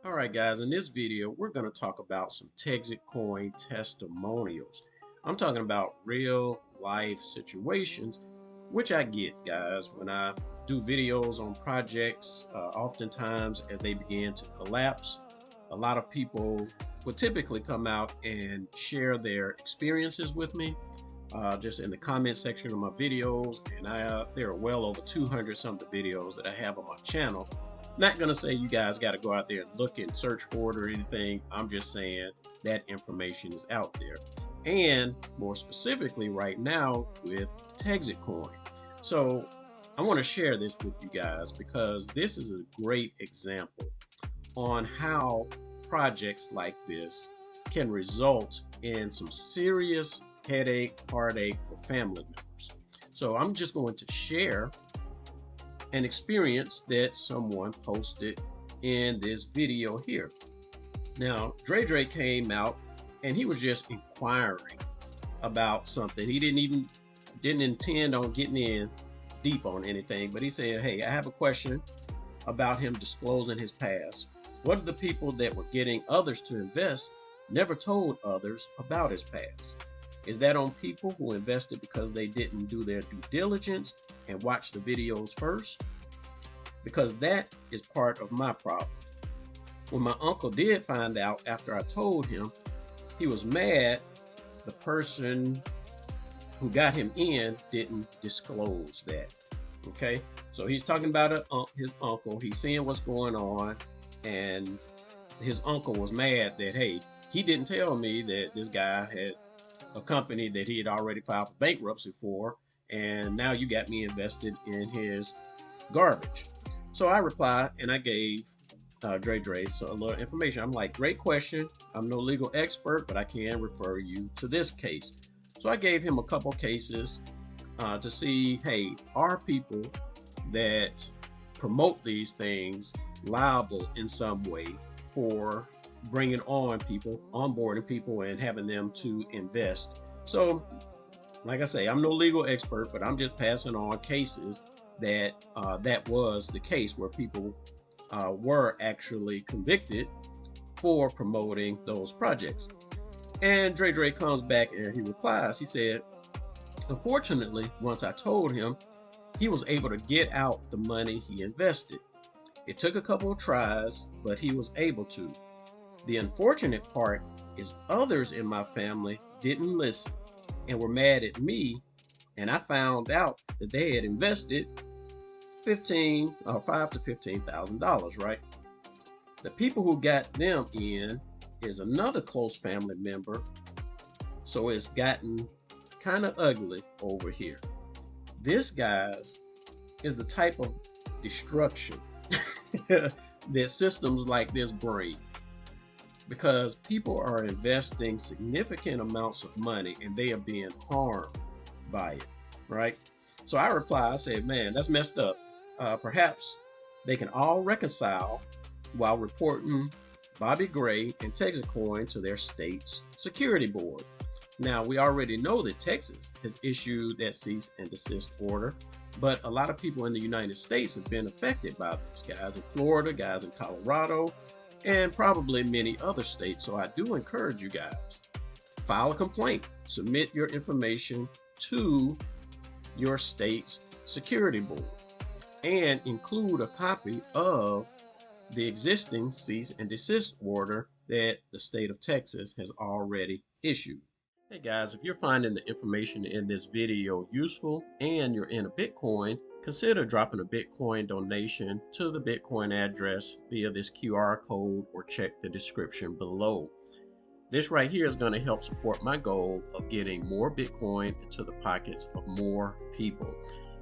All right, guys, in this video, we're going to talk about some Texit Coin testimonials. I'm talking about real life situations, which I get, guys, when I do videos on projects. Oftentimes, as they begin to collapse, a lot of people would typically come out and share their experiences with me. Just in the comment section of my videos, and there are well over 200 something videos that I have on my channel. Not gonna say you guys got to go out there and look and search for it or anything. I'm just saying that information is out there, and more specifically right now with Texit Coin. So I want to share this with you guys because this is a great example on how projects like this can result in some serious heartache for family members. So I'm just going to share an experience that someone posted in this video here. Now, Dre came out and he was just inquiring about something. He didn't intend on getting in deep on anything, but he said, "Hey, I have a question about him disclosing his past. What if the people that were getting others to invest never told others about his past? Is that on people who invested because they didn't do their due diligence and watch the videos first? Because that is part of my problem. When my uncle did find out after I told him, he was mad the person who got him in didn't disclose that." Okay, so he's talking about his uncle. He's seeing what's going on, and his uncle was mad that, hey, he didn't tell me that this guy had a company that he had already filed for bankruptcy for, and now you got me invested in his garbage. So I replied and I gave Dre so a little information. I'm like, "Great question. I'm no legal expert, but I can refer you to this case." So I gave him a couple cases to see, hey, are people that promote these things liable in some way for bringing on people, onboarding people, and having them to invest? So, like I say, I'm no legal expert, but I'm just passing on cases that that was the case where people were actually convicted for promoting those projects. And Dre comes back and he replies. He said, "Unfortunately, once I told him, he was able to get out the money he invested. It took a couple of tries, but he was able to. The unfortunate part is others in my family didn't listen and were mad at me, and I found out that they had invested $5 to $15,000, right? The people who got them in is another close family member, so it's gotten kind of ugly over here. This, guys, is the type of destruction that systems like this bring, because people are investing significant amounts of money and they are being harmed by it, right?" So I reply, I said, "Man, that's messed up. Perhaps they can all reconcile while reporting Bobby Gray and Texit Coin to their state's security board." Now, we already know that Texas has issued that cease and desist order, but a lot of people in the United States have been affected by this. Guys in Florida, guys in Colorado, and probably many other states. So I do encourage you guys, file a complaint, submit your information to your state's security board, and include a copy of the existing cease and desist order that the state of Texas has already issued. Hey guys, if you're finding the information in this video useful and you're in a Bitcoin, consider dropping a Bitcoin donation to the Bitcoin address via this QR code or check the description below. This right here is going to help support my goal of getting more Bitcoin into the pockets of more people.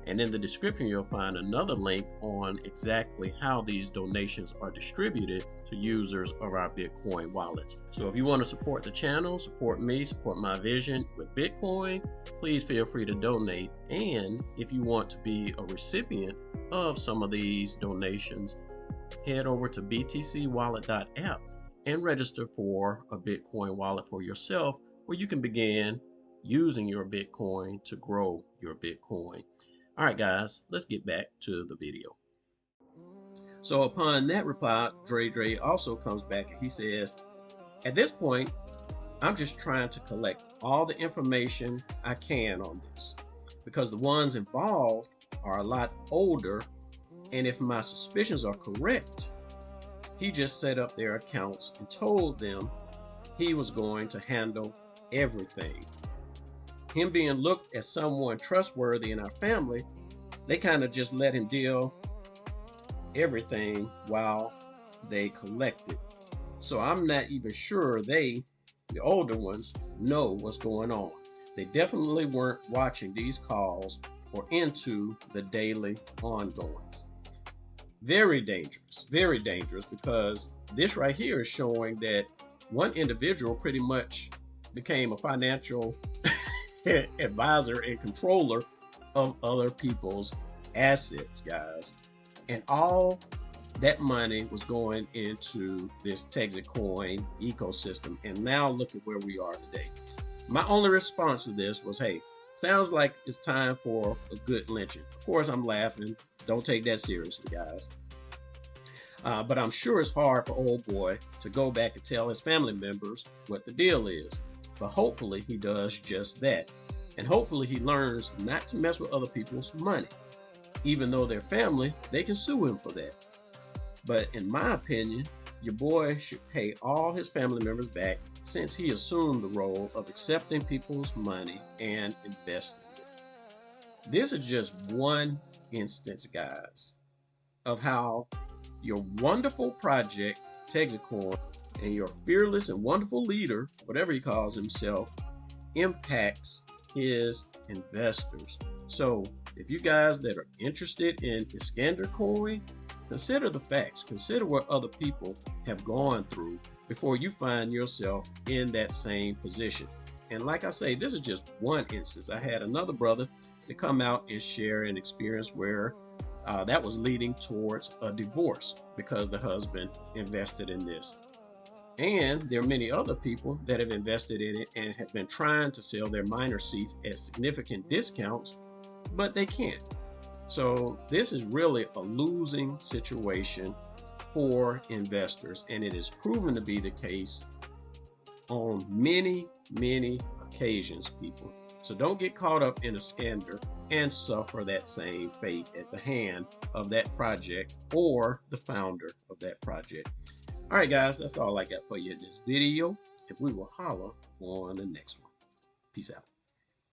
And in the description, you'll find another link on exactly how these donations are distributed to users of our Bitcoin wallets. So if you want to support the channel, support me, support my vision with Bitcoin, please feel free to donate. And if you want to be a recipient of some of these donations, head over to btcwallet.app and register for a Bitcoin wallet for yourself, where you can begin using your Bitcoin to grow your Bitcoin. All right, guys, let's get back to the video. So upon that reply, Dre also comes back and he says, at this point, I'm just trying to collect all the information I can on this because the ones involved are a lot older, and if my suspicions are correct, he just set up their accounts and told them he was going to handle everything. Him being looked as someone trustworthy in our family, they kind of just let him deal everything while they collected. So I'm not even sure they, the older ones, know what's going on. They definitely weren't watching these calls or into the daily ongoings. Very dangerous, because this right here is showing that one individual pretty much became a financial advisor and controller of other people's assets, guys. And all that money was going into this Texit Coin ecosystem. And now look at where we are today. My only response to this was, hey, sounds like it's time for a good lynching. Of course, I'm laughing. Don't take that seriously, guys. But I'm sure it's hard for old boy to go back and tell his family members what the deal is. But hopefully he does just that. And hopefully he learns not to mess with other people's money. Even though they're family, they can sue him for that. But in my opinion, your boy should pay all his family members back since he assumed the role of accepting people's money and investing it. This is just one instance, guys, of how your wonderful project, Texit Coin, and your fearless and wonderful leader, whatever he calls himself, impacts his investors. So if you guys that are interested in Iskander Coin, consider the facts. Consider what other people have gone through before you find yourself in that same position. And like I say, this is just one instance. I had another brother to come out and share an experience where that was leading towards a divorce because the husband invested in this. And there are many other people that have invested in it and have been trying to sell their minor seats at significant discounts, but they can't. So this is really a losing situation for investors, and it is proven to be the case on many occasions, people. So don't get caught up in a scandal and suffer that same fate at the hand of that project or the founder of that project. All right, guys, that's all I got for you in this video, and we will holler on the next one. Peace out.